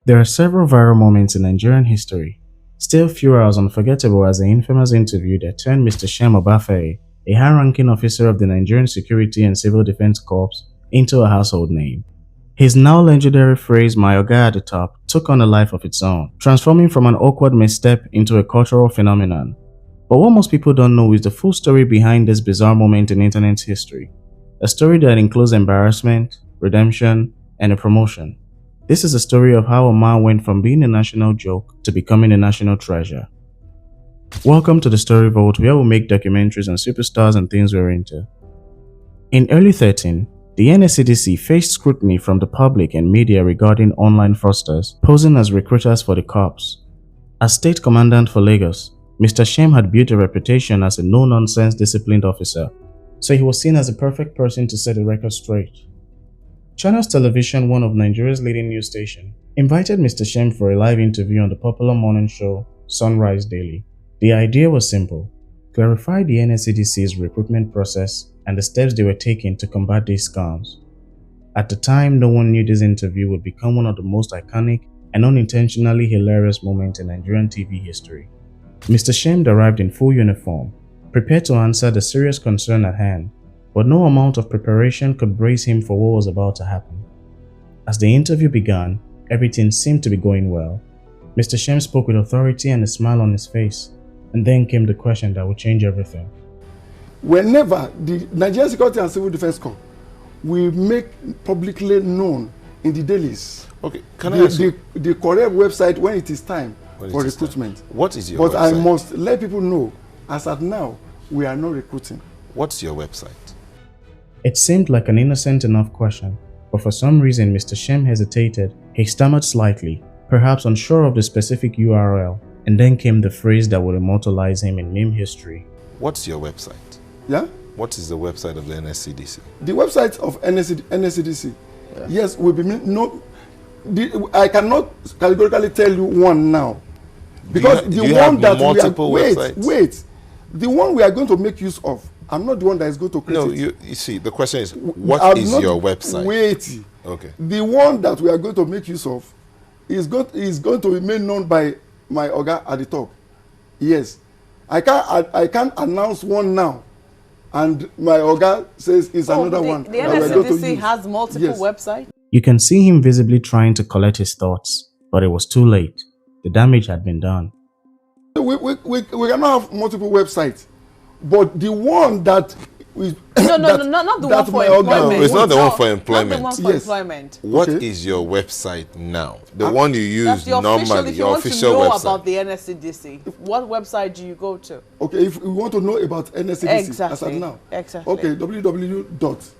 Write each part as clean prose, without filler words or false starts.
There are several viral moments in Nigerian history. Still few are as unforgettable as the infamous interview that turned Mr. Shem Obafaiye, a high-ranking officer of the Nigerian Security and Civil Defense Corps, into a household name. His now legendary phrase, "My OGA at the top," took on a life of its own, transforming from an awkward misstep into a cultural phenomenon. But what most people don't know is the full story behind this bizarre moment in internet history. A story that includes embarrassment, redemption, and a promotion. This is a story of how a man went from being a national joke to becoming a national treasure. Welcome to the Story Vault, where we make documentaries on superstars and things we're into. In early 2013, the NSCDC faced scrutiny from the public and media regarding online fraudsters posing as recruiters for the cops. As state commandant for Lagos, Mr. Shem had built a reputation as a no-nonsense disciplined officer, so he was seen as the perfect person to set the record straight. Channels Television, one of Nigeria's leading news stations, invited Mr. Shem for a live interview on the popular morning show Sunrise Daily. The idea was simple: clarify the NSCDC's recruitment process and the steps they were taking to combat these scams. At the time, no one knew this interview would become one of the most iconic and unintentionally hilarious moments in Nigerian TV history. Mr. Shem arrived in full uniform, prepared to answer the serious concern at hand, but no amount of preparation could brace him for what was about to happen. As the interview began, everything seemed to be going well. Mr. Shem spoke with authority and a smile on his face, and then came the question that would change everything. Whenever the Nigerian Security and Civil Defense Corps will make publicly known in the dailies, okay, can I ask you the correct website when it is time for recruitment. What is your but website? I must let people know, as at now, we are not recruiting. What's your website? It seemed like an innocent enough question, but for some reason Mr. Shem hesitated. He stammered slightly, perhaps unsure of the specific URL, and then came the phrase that would immortalize him in meme history. What's your website? Yeah? What is the website of the NSCDC? The website of NSCDC, yes, will be I cannot categorically tell you one now. Because the one that we are, wait, the one we are going to make use of, I'm not the one that is going to create it. No, you see, the question is, what is your website? Wait. Okay. The one that we are going to make use of is going to be made known by my OGA at the top. Yes. I can't announce one now, and my OGA says it's another one. The NSCDC has multiple websites? You can see him visibly trying to collect his thoughts, but it was too late. The damage had been done. We cannot have multiple websites, but the one that is not the one for employment. No, it's not the one for employment. Not the one for employment. What is your website now? The one you use normally, your official If you website. want to know about the NSCDC, what website do you go to? Okay, if we want to know about NSCDC, exactly. as of now. Exactly. Okay, www.nscdc.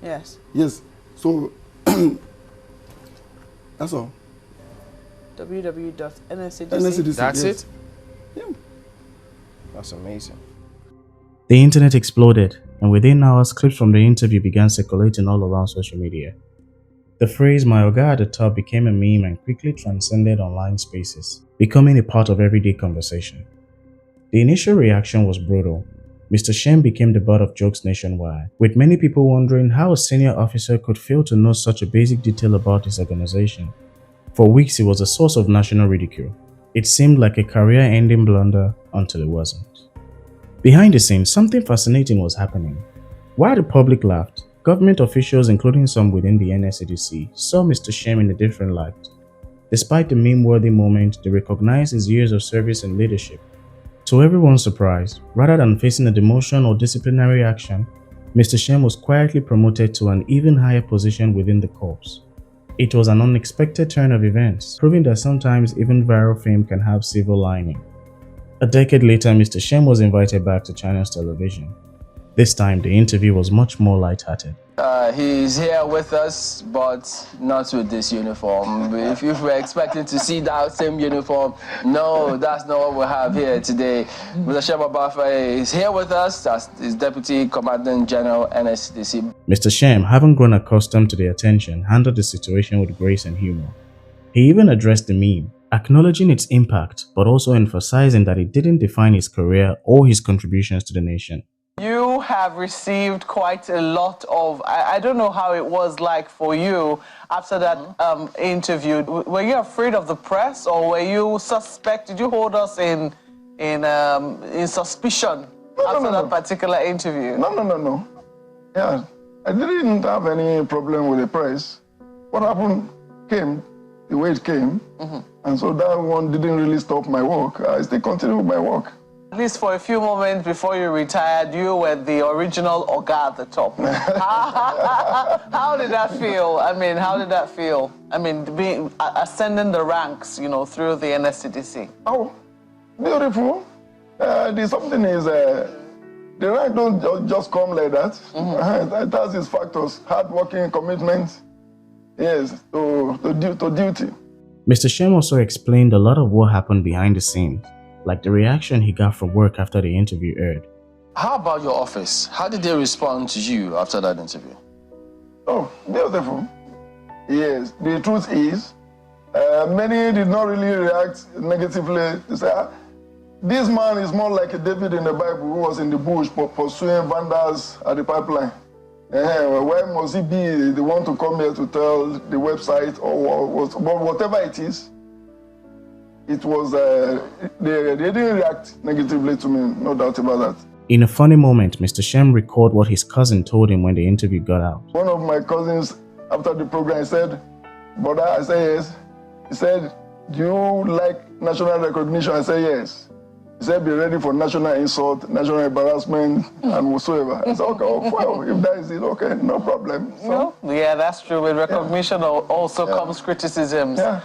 Yes. Yes. So that's all. www.nscdc. That's it? Yeah. That's amazing. The internet exploded, and within hours, clips from the interview began circulating all around social media. The phrase "my OGA at the top" became a meme and quickly transcended online spaces, becoming a part of everyday conversation. The initial reaction was brutal. Mr. Shem became the butt of jokes nationwide, with many people wondering how a senior officer could fail to know such a basic detail about his organization. For weeks, he was a source of national ridicule. It seemed like a career-ending blunder until it wasn't. Behind the scenes, something fascinating was happening. While the public laughed, government officials, including some within the NSCDC, saw Mr. Shem in a different light. Despite the meme-worthy moment, they recognized his years of service and leadership. To everyone's surprise, rather than facing a demotion or disciplinary action, Mr. Shem was quietly promoted to an even higher position within the corps. It was an unexpected turn of events, proving that sometimes even viral fame can have silver lining. A decade later, Mr. Shem was invited back to Channels Television. This time, the interview was much more lighthearted. He's here with us, but not with this uniform. If you were expecting to see that same uniform, no, that's not what we have here today. Mr. Shem Obafaiye is here with us as his Deputy Commandant General, NSCDC. Mr. Shem, having grown accustomed to the attention, handled the situation with grace and humor. He even addressed the meme, acknowledging its impact, but also emphasizing that it didn't define his career or his contributions to the nation. You have received quite a lot of, I don't know how it was like for you after that interview. Were you afraid of the press, or were you did you hold us in suspicion after that particular interview? No. Yeah, I didn't have any problem with the press. What happened came the way it came, and so that one didn't really stop my work. I still continue with my work. At least for a few moments before you retired, you were the original OGA at the top. How did that feel? How did that feel? Ascending the ranks, through the NSCDC. Oh, beautiful. Something is, the rank don't just come like that. It has its factors, hard working, commitment, yes, to duty. Mr. Shem also explained a lot of what happened behind the scenes, like the reaction he got from work after the interview aired. How about your office? How did they respond to you after that interview? Oh, beautiful. Yes, the truth is, many did not really react negatively. They say, this man is more like a David in the Bible who was in the bush pursuing vandals at the pipeline. Why must he be the one to come here to tell the website or whatever it is? It was, they didn't react negatively to me, no doubt about that. In a funny moment, Mr. Shem recalled what his cousin told him when the interview got out. One of my cousins, after the program, said, "Brother," I said yes. He said, "Do you like national recognition?" I said yes. He said, "Be ready for national insult, national embarrassment, and whatsoever." I said, "Okay, well, if that is it, okay, no problem." So, yeah, that's true. With recognition also comes criticisms. Yeah.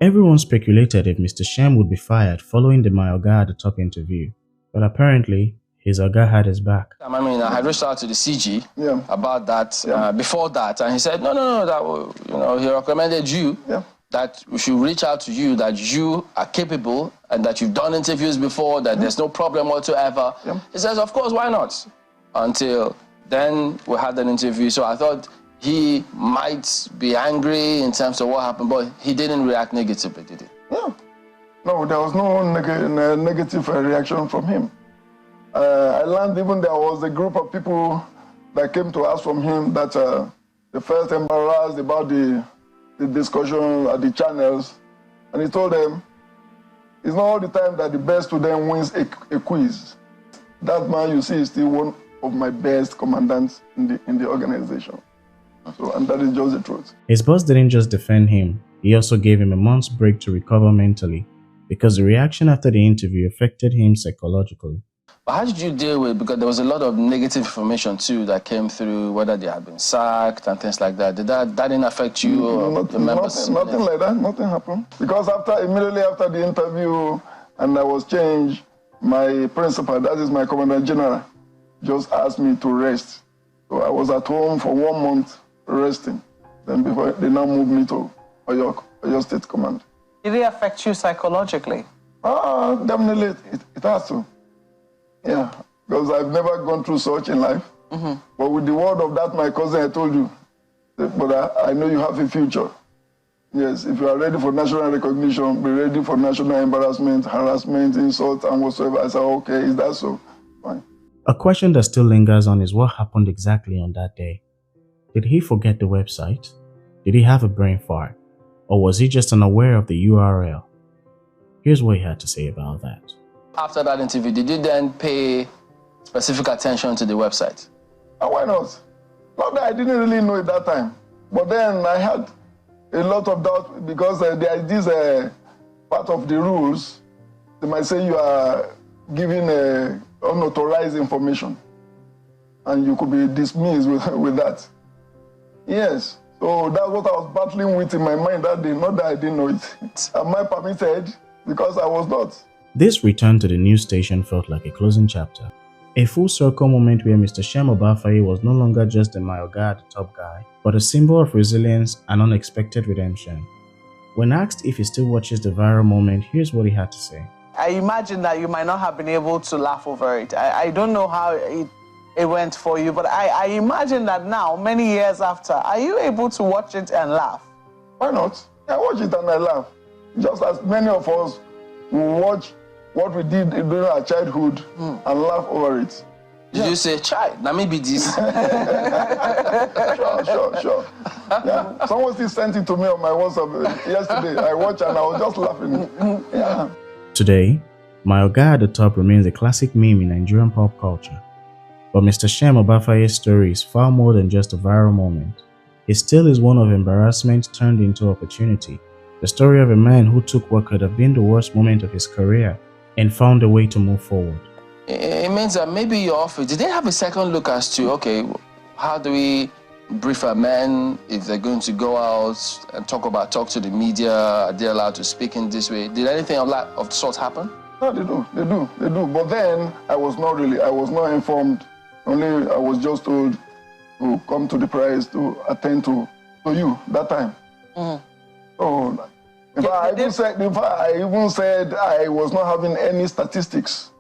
Everyone speculated if Mr. Shem would be fired following the My Oga at the Top interview, but apparently, his Oga had his back. I had reached out to the CG about that before that, and he said, no, that, he recommended you that we should reach out to you, that you are capable and that you've done interviews before, that there's no problem whatsoever. He says, of course, why not? Until then, we had an interview, so I thought he might be angry in terms of what happened, but he didn't react negatively, did he? No, there was no negative reaction from him. I learned even there was a group of people that came to ask from him that they felt embarrassed about the discussion at the channels, and he told them it's not all the time that the best to them wins a quiz. That man you see is still one of my best commandants in the organization. So, and that is just the truth. His boss didn't just defend him, he also gave him a month's break to recover mentally, because the reaction after the interview affected him psychologically. But how did you deal with, because there was a lot of negative information too that came through, whether they had been sacked and things like that. Did that didn't affect you or the members? Nothing like that, nothing happened. Because immediately after the interview and I was changed, my principal, that is my Commandant General, just asked me to rest. So I was at home for 1 month resting. Then before they now moved me to Oyo State Command. Did it affect you psychologically? Definitely, it has to. Yeah, because I've never gone through such in life. But with the word of that, my cousin, I told you, but I know you have a future. Yes, if you are ready for national recognition, be ready for national embarrassment, harassment, insult, and whatsoever. I said, okay, is that so? Fine. A question that still lingers on is what happened exactly on that day. Did he forget the website? Did he have a brain fart? Or was he just unaware of the URL? Here's what he had to say about that. After that interview, did you then pay specific attention to the website? Why not? Not that I didn't really know at that time. But then I had a lot of doubt because there is this part of the rules. They might say you are giving unauthorized information and you could be dismissed with that. Yes, so that's what I was battling with in my mind that day, not that I didn't know it. Am I permitted? Because I was not. This return to the news station felt like a closing chapter. A full circle moment where Mr. Shem Obafaiye was no longer just a My Oga, the top guy, but a symbol of resilience and unexpected redemption. When asked if he still watches the viral moment, here's what he had to say. I imagine that you might not have been able to laugh over it. I don't know how it went for you, but I imagine that now, many years after, are you able to watch it and laugh? Why not? I watch it and I laugh. Just as many of us will watch what we did during our childhood and laugh over it. Did you say, "Chai, now maybe this"? Sure. Yeah. Someone still sent it to me on my WhatsApp yesterday. I watched and I was just laughing. Yeah. Today, my Oga at the top remains a classic meme in Nigerian pop culture. But Mr. Shem Obafaiye's story is far more than just a viral moment. His tale is one of embarrassment turned into opportunity. The story of a man who took what could have been the worst moment of his career and found a way to move forward. It means that maybe your office, did they have a second look as to, okay, how do we brief our men if they're going to go out and talk to the media? Are they allowed to speak in this way? Did anything of the sort happen? No, they do. But then I was not informed. Only I was just told to come to the press to attend to you that time. Mm-hmm. So, I even said I was not having any statistics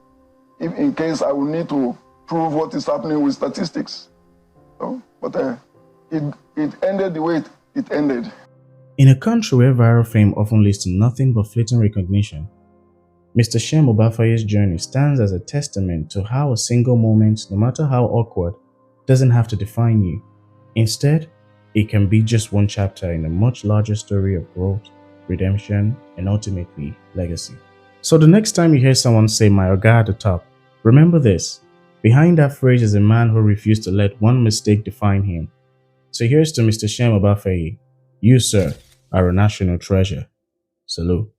in case I will need to prove what is happening with statistics. So, but it ended the way it ended. In a country where viral fame often leads to nothing but fleeting recognition, Mr. Shem Obafaiye's journey stands as a testament to how a single moment, no matter how awkward, doesn't have to define you. Instead, it can be just one chapter in a much larger story of growth, redemption, and ultimately, legacy. So the next time you hear someone say "my Oga at the top," remember this: behind that phrase is a man who refused to let one mistake define him. So here's to Mr. Shem Obafaiye. You, sir, are a national treasure. Salute.